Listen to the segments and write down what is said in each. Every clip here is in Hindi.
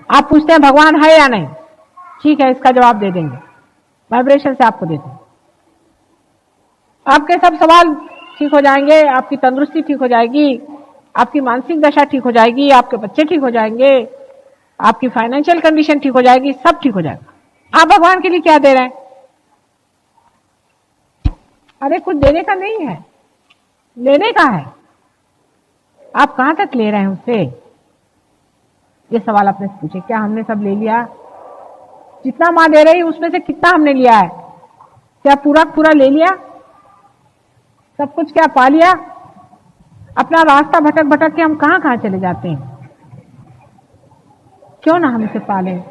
आप पूछते हैं भगवान है या नहीं, ठीक है, इसका जवाब दे देंगे, वाइब्रेशन से आपको देते हैं। आपके सब सवाल ठीक हो जाएंगे, आपकी तंदुरुस्ती ठीक हो जाएगी, आपकी मानसिक दशा ठीक हो जाएगी, आपके बच्चे ठीक हो जाएंगे, आपकी फाइनेंशियल कंडीशन ठीक हो जाएगी, सब ठीक हो जाएगा। आप भगवान के लिए क्या दे रहे हैं? अरे कुछ देने का नहीं है, लेने का है। आप कहां तक ले रहे हैं उससे? ये सवाल आपने पूछे, क्या हमने सब ले लिया? जितना मां दे रही उसमें से कितना हमने लिया है? क्या पूरा पूरा ले लिया? सब कुछ क्या पा लिया? अपना रास्ता भटक भटक के हम कहां कहां चले जाते हैं। क्यों ना हम इसे पालें?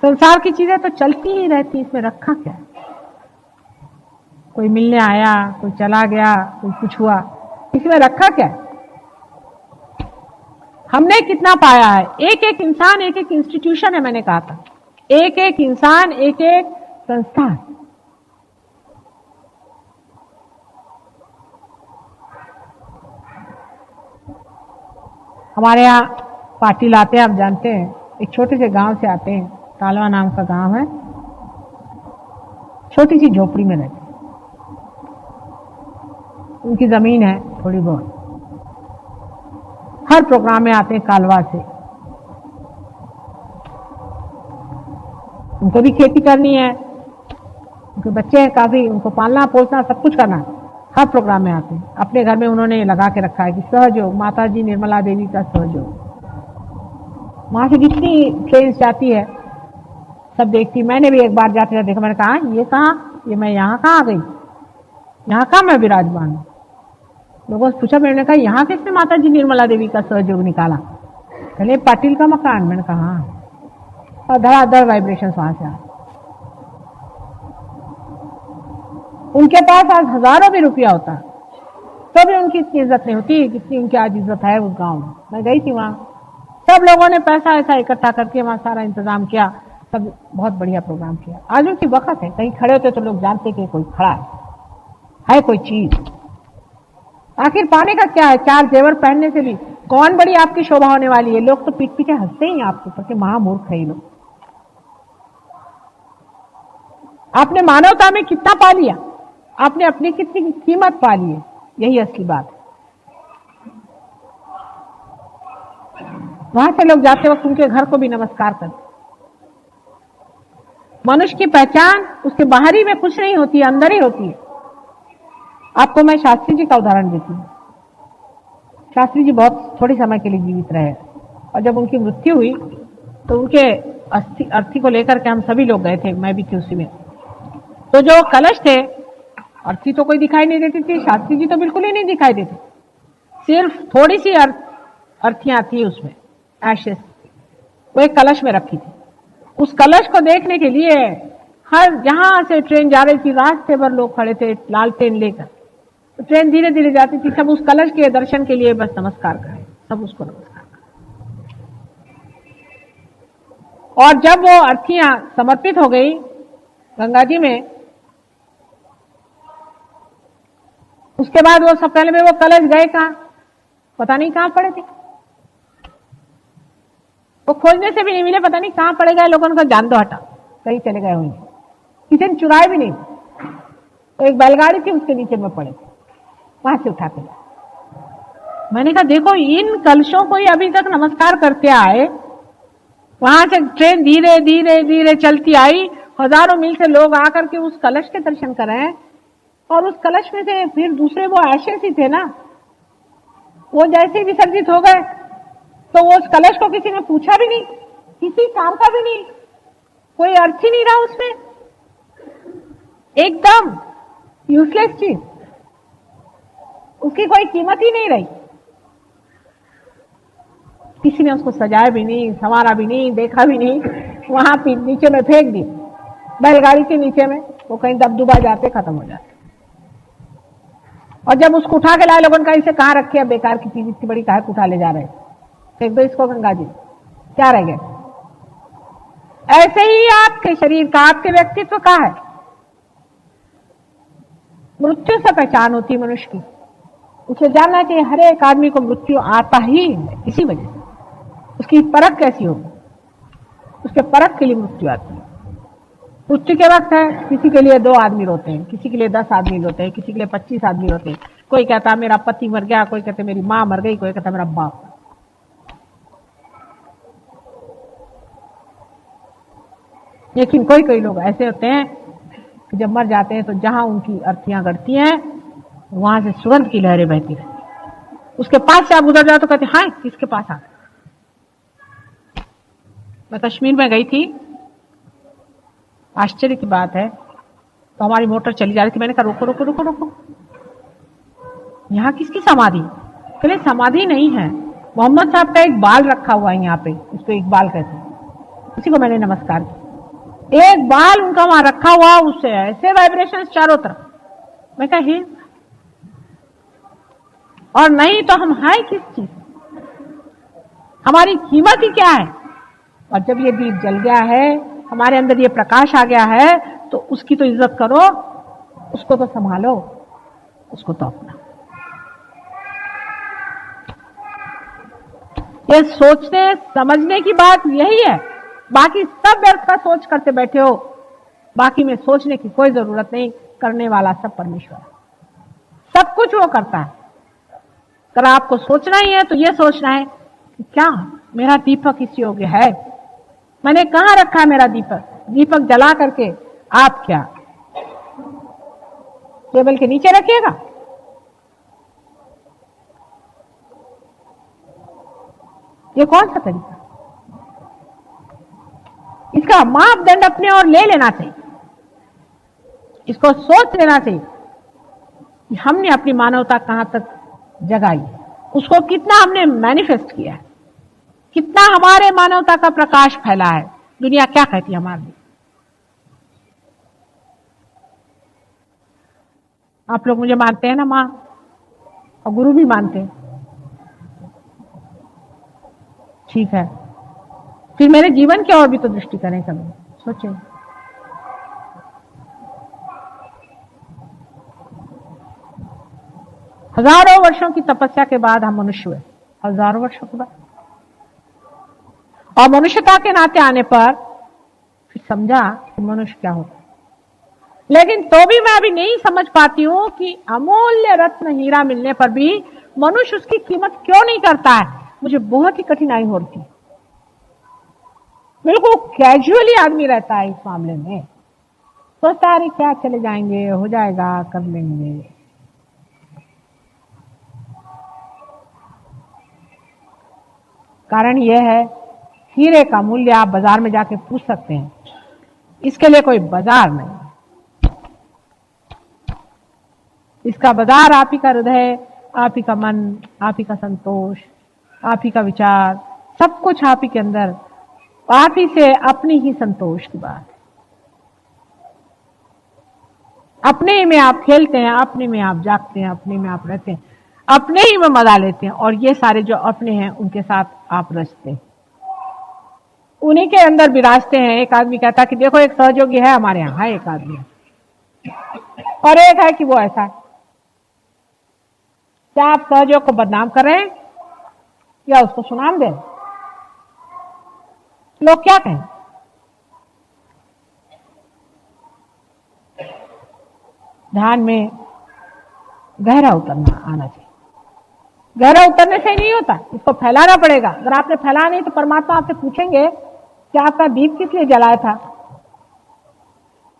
संसार की चीजें तो चलती ही रहती, इसमें रखा क्या? कोई मिलने आया, कोई चला गया, कोई कुछ हुआ, इसमें रखा क्या? हमने कितना पाया है? एक एक इंसान एक एक इंस्टीट्यूशन है, मैंने कहा था, एक एक इंसान एक एक संस्थान। हमारे यहाँ पाटिल आते हैं, आप जानते हैं, एक छोटे से गांव से आते हैं, तालवा नाम का गांव है, छोटी सी झोपड़ी में रहते, उनकी जमीन है थोड़ी बहुत। हर प्रोग्राम में आते हैं कालवा से, उनको भी खेती करनी है, उनके बच्चे हैं काफी, उनको पालना पोसना सब कुछ करना है। हर प्रोग्राम में आते हैं। अपने घर में उन्होंने लगा के रखा है कि सहयोग, माता जी निर्मला देवी का सहयोग। वहां से जितनी ट्रेन जाती है सब देखती। मैंने भी एक बार जाते देखा, मैंने कहा ये कहाँ, ये मैं यहाँ कहाँ आ गई, यहाँ कहाँ मैं विराजमान हूँ। लोगों से पूछा, मैंने कहा यहाँ किसने माता जी निर्मला देवी का सहयोग निकाला? कहले पाटिल का मकान। मैंने कहा हाँ, और धड़ाधड़ वाइब्रेशन वहां से आ। उनके पास आज हजारों भी रुपया होता, तो भी उनकी इतनी इज्जत नहीं होती जितनी उनकी आज इज्जत है उस गांव में। मैं गई थी वहां, सब लोगों ने पैसा ऐसा इकट्ठा करके वहां सारा इंतजाम किया, सब बहुत बढ़िया प्रोग्राम किया। आज उनकी वक्त है, कहीं खड़े होते तो लोग जानते कि कोई खड़ा है कोई चीज। आखिर पाने का क्या है? चार जेवर पहनने से भी कौन बड़ी आपकी शोभा होने वाली है? लोग तो पीठ पीछे हंसते ही आपके ऊपर कि महामूर्ख है ये लोग। आपने मानवता में कितना पा लिया, आपने अपनी कितनी कीमत पा ली है, यही असली बात है। वहां से लोग जाते वक्त उनके घर को भी नमस्कार करते। मनुष्य की पहचान उसके बाहरी में कुछ नहीं होती है, अंदर ही होती है। आपको मैं शास्त्री जी का उदाहरण देती हूँ। शास्त्री जी बहुत थोड़े समय के लिए जीवित रहे, और जब उनकी मृत्यु हुई तो उनके अर्थी को लेकर के हम सभी लोग गए थे, मैं भी थी उसी में। तो जो कलश थे, अर्थी तो कोई दिखाई नहीं देती थी, शास्त्री जी तो बिल्कुल ही नहीं दिखाई देते, सिर्फ थोड़ी सी अर्थियां थी उसमें, एशेस, वो एक कलश में रखी थी। उस कलश को देखने के लिए हर जहां से ट्रेन जा रही थी, रास्ते भर लोग खड़े थे लालटेन लेकर। तो ट्रेन धीरे धीरे जाती थी, सब उस कलश के दर्शन के लिए बस नमस्कार करें, सब उसको नमस्कार करें। और जब वो अर्थियां समर्पित हो गई गंगा जी में, उसके बाद वो सब पहले में वो कलश गए कहां, पता नहीं कहां पड़े थे। वो खोजने से भी नहीं मिले, पता नहीं कहां पड़े गए। लोगों ने कहा जान दो, हटा, कहीं चले गए होंगे, किसी ने चुराए भी नहीं। तो एक बैलगाड़ी थी, उसके नीचे में पड़े थे, वहां से उठा के लाए। मैंने कहा देखो, इन कलशों को ही अभी तक नमस्कार करते आए, वहां से ट्रेन धीरे धीरे धीरे चलती आई, हजारों मील से लोग आकर के उस कलश के दर्शन कर रहे हैं। और उस कलश में से फिर दूसरे वो एशेस ही थे ना, वो जैसे ही विसर्जित हो गए तो वो उस कलश को किसी ने पूछा भी नहीं, किसी काम का भी नहीं, कोई अर्थ ही नहीं रहा उसमें, एकदम यूजलेस चीज, उसकी कोई कीमत ही नहीं रही। किसी ने उसको सजाया भी नहीं, संवारा भी नहीं, देखा भी नहीं, वहां पे नीचे में फेंक दी, बैलगाड़ी के नीचे में, वो कहीं दबदुबा जाते, खत्म हो जाते। और जब उसको उठा के लाए, लोगों ने कहा इसे कहाँ रखे, अब बेकार की चीज इतनी बड़ी काहे उठा ले जा रहे हैं, फेंक दो इसको गंगा जी, क्या रह गए। ऐसे ही आपके शरीर का, आपके व्यक्तित्व का है। मृत्यु से पहचान होती मनुष्य की, उसे जानना चाहिए हर एक आदमी को मृत्यु आता ही है, इसी वजह से। उसकी परख कैसी होगी? उसके परख के लिए मृत्यु आती है। मृत्यु के वक्त है, किसी के लिए 2 आदमी रोते हैं, किसी के लिए 10 आदमी रोते हैं, किसी के लिए 25 आदमी रोते हैं। कोई कहता है मेरा पति मर गया, कोई कहते मेरी माँ मर गई, कोई कहता मेरा बाप। लेकिन कोई कोई लोग ऐसे होते हैं कि जब मर जाते हैं तो जहां उनकी अर्थियां गड़ती हैं वहां से सुगंध की लहरें बहती रहती। उसके पास से आप गुजर जाओ तो कहते हाँ किसके पास आ। मैं कश्मीर में गई थी, आश्चर्य की बात है, तो हमारी मोटर चली जा रही थी। मैंने कहा रोको रोको रोको रोको, यहाँ किसकी समाधि? कहले समाधि नहीं है, मोहम्मद साहब का एक बाल रखा हुआ है यहाँ पे, उसको एक बाल कहते हैं। उसी को मैंने नमस्कार किया। एक बाल उनका वहां रखा हुआ, उससे ऐसे वाइब्रेशन चारों तरफ। मैं कहा हे, और नहीं तो हम हैं किस चीज? हमारी कीमत ही क्या है? और जब ये दीप जल गया है, हमारे अंदर ये प्रकाश आ गया है, तो उसकी तो इज्जत करो, उसको तो संभालो, उसको तो अपना। ये सोचने समझने की बात यही है। बाकी सब व्यर्थ का सोच करते बैठे हो, बाकी में सोचने की कोई जरूरत नहीं। करने वाला सब परमेश्वर है, सब कुछ वो करता है। अगर आपको सोचना ही है तो ये सोचना है कि क्या मेरा दीपक इस योग्य है? मैंने कहां रखा है मेरा दीपक? दीपक जला करके आप क्या टेबल के नीचे रखिएगा? ये कौन सा तरीका? इसका मापदंड अपने और ले लेना चाहिए। इसको सोच लेना चाहिए कि हमने अपनी मानवता कहां तक जगाई, उसको कितना हमने मैनिफेस्ट किया है, कितना हमारे मानवता का प्रकाश फैला है। दुनिया क्या कहती है हमारे लिए? आप लोग मुझे मानते हैं ना मां, और गुरु भी मानते हैं, ठीक है, फिर मेरे जीवन की और भी तो दृष्टि करें, कभी सोचें। हजारों वर्षों की तपस्या के बाद हम मनुष्य हुए, हजारों वर्षों के बाद, और मनुष्यता के नाते आने पर फिर समझा कि मनुष्य क्या होता है। लेकिन तो भी मैं अभी नहीं समझ पाती हूं कि अमूल्य रत्न हीरा मिलने पर भी मनुष्य उसकी कीमत क्यों नहीं करता है। मुझे बहुत ही कठिनाई हो रही है। बिल्कुल कैजुअली आदमी रहता है इस मामले में, सोचता है क्या चले जाएंगे, हो जाएगा, कर लेंगे। कारण यह है, हीरे का मूल्य आप बाजार में जाके पूछ सकते हैं, इसके लिए कोई बाजार नहीं। इसका बाजार आप ही का हृदय, आप ही का मन, आप ही का संतोष, आप ही का विचार, सब कुछ आप ही के अंदर, आप ही से अपनी ही संतोष की बात। अपने ही में आप खेलते हैं, अपने में आप जागते हैं, अपने में आप रहते हैं, अपने ही में मजा लेते हैं, और ये सारे जो अपने हैं उनके साथ आप रचते हैं, उन्हीं के अंदर विराजते हैं। एक आदमी कहता कि देखो एक सहयोगी है हमारे यहाँ, है एक आदमी, और एक है कि वो ऐसा है। क्या आप सहयोग को बदनाम कर रहे हैं या उसको सुनाम दे? लोग क्या कहें? ध्यान में गहरा उतरना आना चाहिए। गहरा उतरने से नहीं होता, इसको फैलाना पड़ेगा। अगर आपने फैलाना नहीं तो परमात्मा आपसे पूछेंगे कि आपका दीप किस लिए जलाया था?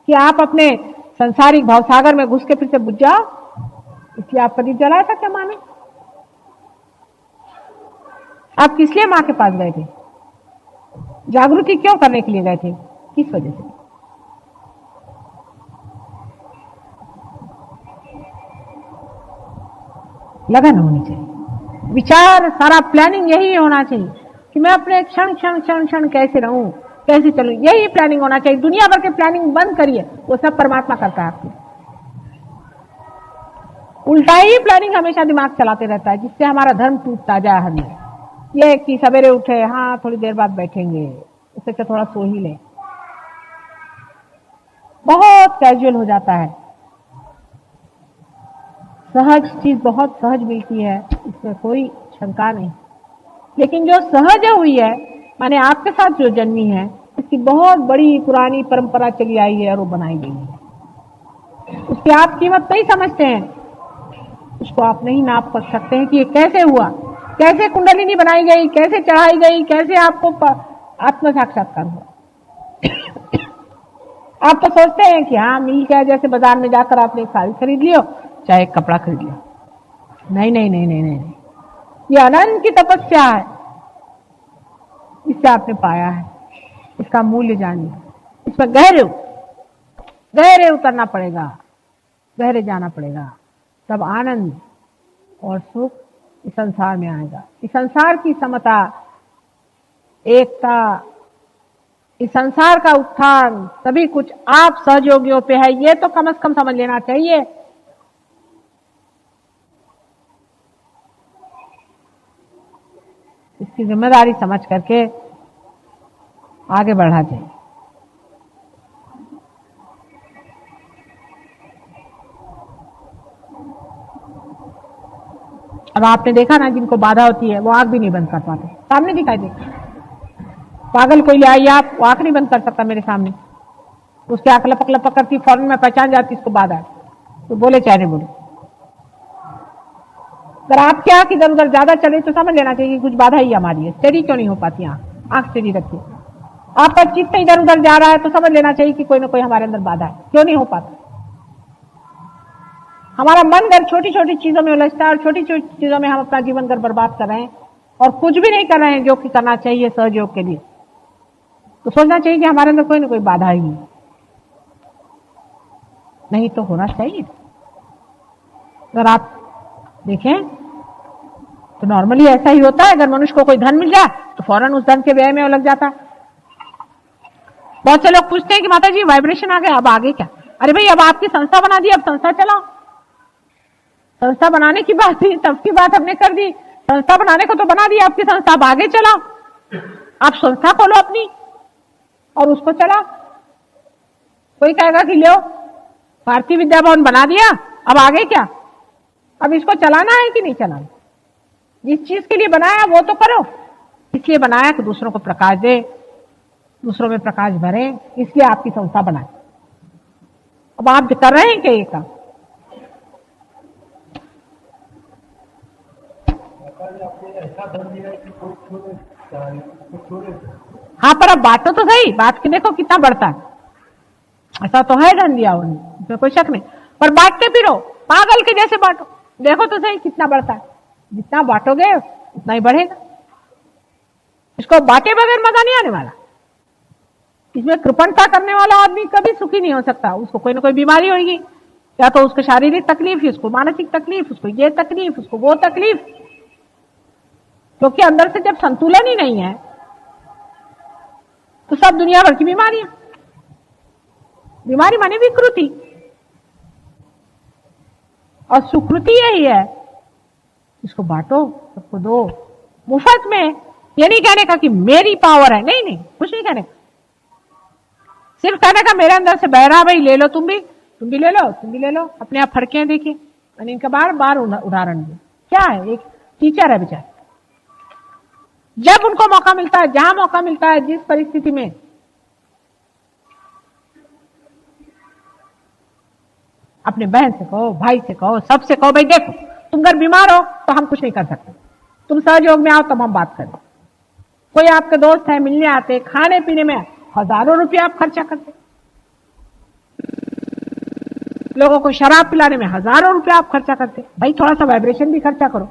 कि आप अपने संसारिक भावसागर में घुस के फिर से बुझ जाओ, इसलिए आपका दीप जलाया था क्या? माने आप किस लिए मां के पास गए थे? जागृति क्यों करने के लिए गए थे? किस वजह से? लगन होनी चाहिए, विचार, सारा प्लानिंग यही होना चाहिए कि मैं अपने क्षण क्षण क्षण क्षण कैसे रहूं, कैसे चलूं, यही प्लानिंग होना चाहिए। दुनिया भर के प्लानिंग बंद करिए, वो सब परमात्मा करता है आपकी। उल्टा ही प्लानिंग हमेशा दिमाग चलाते रहता है, जिससे हमारा धर्म टूटता जाए। हमें ये कि सवेरे उठे, हाँ थोड़ी देर बाद बैठेंगे, उससे क्या थोड़ा सो ही ले, बहुत कैजुअल हो जाता है। सहज चीज बहुत सहज मिलती है, इसमें कोई शंका नहीं। लेकिन जो सहज हुई है, माने आपके साथ जो जन्मी है, इसकी बहुत बड़ी पुरानी परंपरा चली आई है और वो बनाई गई है। उसकी आप कीमत नहीं समझते हैं, उसको आप नहीं नाप कर सकते हैं कि ये कैसे हुआ, कैसे कुंडलिनी बनाई गई, कैसे चढ़ाई गई, कैसे आपको आत्म साक्षात्कार हुआ। आप तो सोचते हैं कि हाँ मिल गया, जैसे बाजार में जाकर आपने एक साड़ी खरीद लियो, चाहे एक कपड़ा खरीद लियो। नहीं नहीं नहीं नहीं नहीं, ये अनंत की तपस्या है, इससे आपने पाया है, इसका मूल्य जानिए, इसमें गहरे उतरना पड़ेगा, गहरे जाना पड़ेगा, तब आनंद और सुख इस संसार में आएगा। इस संसार की समता, एकता, इस संसार का उत्थान, सभी कुछ आप सहयोगियों पे है, ये तो कम से कम समझ लेना चाहिए। इसकी जिम्मेदारी समझ करके आगे बढ़ा जाए। अब आपने देखा ना, जिनको बाधा होती है वो आंख भी नहीं बंद कर पाते, सामने दिखाई देता। पागल कोई ले आइए आप, वो आंख नहीं बंद कर सकता मेरे सामने, उसकी आंख लपक लपक करती, फौरन में पहचान जाती इसको बाधा है, तो बोले चाहे नहीं बोले। अगर आपकी आंख इधर उधर ज्यादा चले तो समझ लेना चाहिए कुछ बाधा ही हमारी है। स्टेडी क्यों नहीं हो पाती आंख स्टेडी रखिए। आपका चित्त इधर उधर जा रहा है तो समझ लेना चाहिए कि कोई ना कोई हमारे अंदर बाधा है। क्यों नहीं हो पाता? हमारा मन घर छोटी छोटी चीजों में उलझता है और छोटी छोटी चीजों में हम अपना जीवन घर बर्बाद कर रहे हैं और कुछ भी नहीं कर रहे हैं जो कि करना चाहिए सहयोग के लिए। तो सोचना चाहिए कि हमारे अंदर कोई ना कोई बाधा ही नहीं तो होना चाहिए। अगर आप देखें तो नॉर्मली ऐसा ही होता है, अगर मनुष्य को कोई धन मिल जाए तो फौरन उस धन के व्यय में लग जाता है। बहुत से लोग पूछते हैं कि माता जी वाइब्रेशन आ गया, अब आगे क्या? अरे भाई अब आपकी संस्था बना दी, अब संस्था चलाओ। संस्था बनाने की बात थी, तब की बात हमने कर दी। संस्था बनाने को तो बना दी आपकी संस्था, अब आगे चलाओ। आप संस्था खोलो अपनी और उसको चलाओ। कोई कहेगा कि लो भारतीय विद्या भवन बना दिया, अब आगे क्या? अब इसको चलाना है कि नहीं चलाना? जिस चीज के लिए बनाया वो तो करो। इसलिए बनाया कि दूसरों को प्रकाश दे, दूसरों में प्रकाश भरे, इसलिए आपकी संस्था बनाए। अब आप कर रहे हैं क्या ये काम? हाँ, पर अब बांटो तो सही, बात के देखो कितना बढ़ता है। ऐसा तो है धन दिया उन्होंने, इसमें कोई शक नहीं, पर बांटते फिरो, पागल के जैसे बांटो, देखो तो सही कितना बढ़ता है। जितना बांटोगे उतना ही बढ़ेगा। इसको बांटे बगैर मजा नहीं आने वाला। इसमें कृपणता करने वाला आदमी कभी सुखी नहीं हो सकता। उसको कोई ना कोई बीमारी होगी, या तो उसको शारीरिक तकलीफ, उसको मानसिक तकलीफ, उसको ये तकलीफ, उसको वो तकलीफ, क्योंकि अंदर से जब संतुलन ही नहीं है तो सब दुनिया भर की बीमारियां। बीमारी माने विकृति, और सुकृति यही है। इसको बांटो, सबको दो मुफ्त में। ये नहीं कहने का कि मेरी पावर है, नहीं नहीं, कुछ नहीं कहने का। सिर्फ कहने का मेरे अंदर से बह रहा, भाई ले लो, तुम भी ले लो, तुम भी ले लो। अपने आप फड़के देखिए। मैंने इनका बार बार उदाहरण दिया। क्या है, एक टीचर है बेचारा, जब उनको मौका मिलता है, जहां मौका मिलता है, जिस परिस्थिति में, अपने बहन से कहो, भाई से कहो, सबसे कहो, भाई देखो तुम अगर बीमार हो तो हम कुछ नहीं कर सकते, तुम सहयोग में आओ तब हम बात करें। कोई आपके दोस्त है, मिलने आते, खाने पीने में हजारों रुपया आप खर्चा करते, लोगों को शराब पिलाने में हजारों रुपया आप खर्चा करते। भाई थोड़ा सा वाइब्रेशन भी खर्चा करो।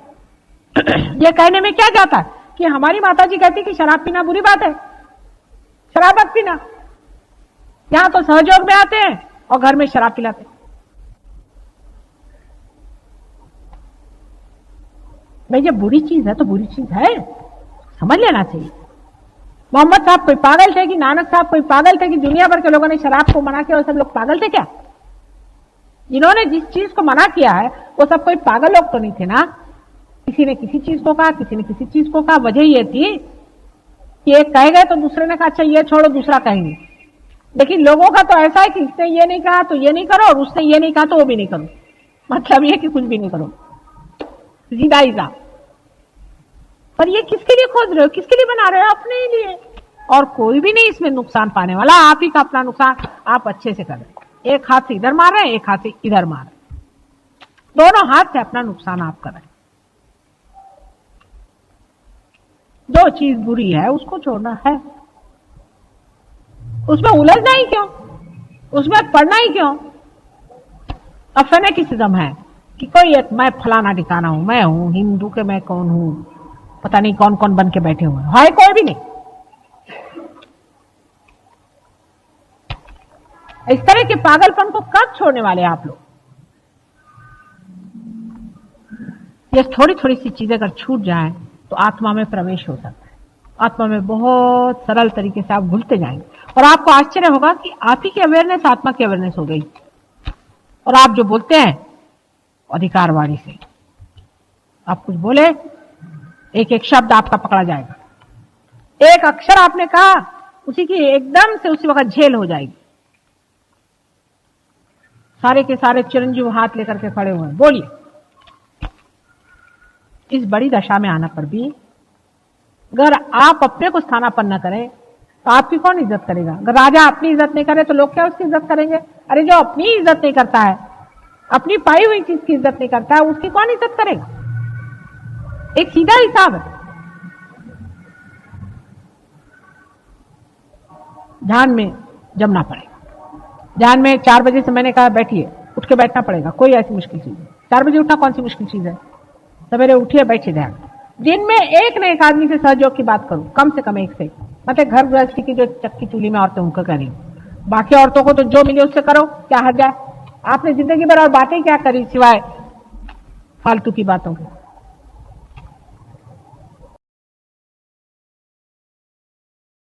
ये कहने में क्या जाता है कि हमारी माता जी कहती कि शराब पीना बुरी बात है, शराब मत पीना। यहां तो सहयोग में आते हैं और घर में शराब पिलाते। भाई ये बुरी चीज है तो बुरी चीज है, समझ लेना चाहिए। मोहम्मद साहब कोई पागल थे कि नानक साहब कोई पागल थे कि दुनिया भर के लोगों ने शराब को मना किया, वो सब लोग पागल थे क्या? जिन्होंने जिस चीज को मना किया है वो सब कोई पागल लोग तो नहीं थे ना। किसी ने किसी चीज को कहा, किसी ने किसी चीज को कहा। वजह ये थी कि एक कह गए तो दूसरे ने कहा अच्छा ये छोड़ो, दूसरा कहेंगे। लेकिन लोगों का तो ऐसा है कि इसने ये नहीं कहा तो ये नहीं करो, और उसने ये नहीं कहा तो वो भी नहीं करो। मतलब ये कि कुछ भी नहीं करो, सीधा हिसाब। पर ये किसके लिए खोज रहे हो, किसके लिए बना रहे हो? अपने ही लिए। और कोई भी नहीं इसमें नुकसान पाने वाला, आप ही का अपना नुकसान आप अच्छे से कर रहे हैं। एक हाथ से इधर मार रहे हैं, एक हाथ से इधर मार रहे हैं, दोनों हाथ से अपना नुकसान आप कर रहे हैं। जो चीज बुरी है उसको छोड़ना है, उसमें उलझना ही क्यों, उसमें पढ़ना ही क्यों? अब फेनेटिसिज्म है कि कोई एक मैं फलाना ठिकाना हूं, मैं हूं हिंदू के, मैं कौन हूं, पता नहीं कौन कौन बन के बैठे हुए हैं, कोई भी नहीं। इस तरह के पागलपन को कब छोड़ने वाले आप लोग? ये थोड़ी थोड़ी सी चीजें अगर छूट जाए तो आत्मा में प्रवेश हो सकता है। आत्मा में बहुत सरल तरीके से आप घुलते जाएंगे और आपको आश्चर्य होगा कि आप ही की अवेयरनेस आत्मा की अवेयरनेस हो गई। और आप जो बोलते हैं अधिकारवाणी से, आप कुछ बोले, एक एक शब्द आपका पकड़ा जाएगा, एक अक्षर आपने कहा उसी की एकदम से उसी वक्त झेल हो जाएगी। सारे के सारे चिरंजीव हाथ लेकर के खड़े हुए हैं, बोलिए। इस बड़ी दशा में आना पर भी अगर आप अपने को स्थानापन्न न करें तो आपकी कौन इज्जत करेगा? अगर राजा अपनी इज्जत नहीं करे तो लोग क्या उसकी इज्जत करेंगे? अरे जो अपनी इज्जत नहीं करता है, अपनी पाई हुई चीज की इज्जत नहीं करता है, उसकी कौन इज्जत करेगा? एक सीधा हिसाब है। ध्यान में जमना पड़ेगा। ध्यान में 4 बजे से मैंने कहा बैठिए, उठ के बैठना पड़ेगा, कोई ऐसी मुश्किल चीज है? 4 बजे उठना कौन सी मुश्किल चीज है? सवेरे उठिए, बैठिए ध्यान। दिन में एक न एक आदमी से सहयोग की बात करूं, कम से कम एक से। मतलब घर गृहस्थी की जो चक्की चूल्ही में औरतें उनको करी, बाकी औरतों को तो जो मिले उससे करो, क्या हट जाए? आपने जिंदगी भर और बातें क्या करी सिवाय फालतू की बातों की?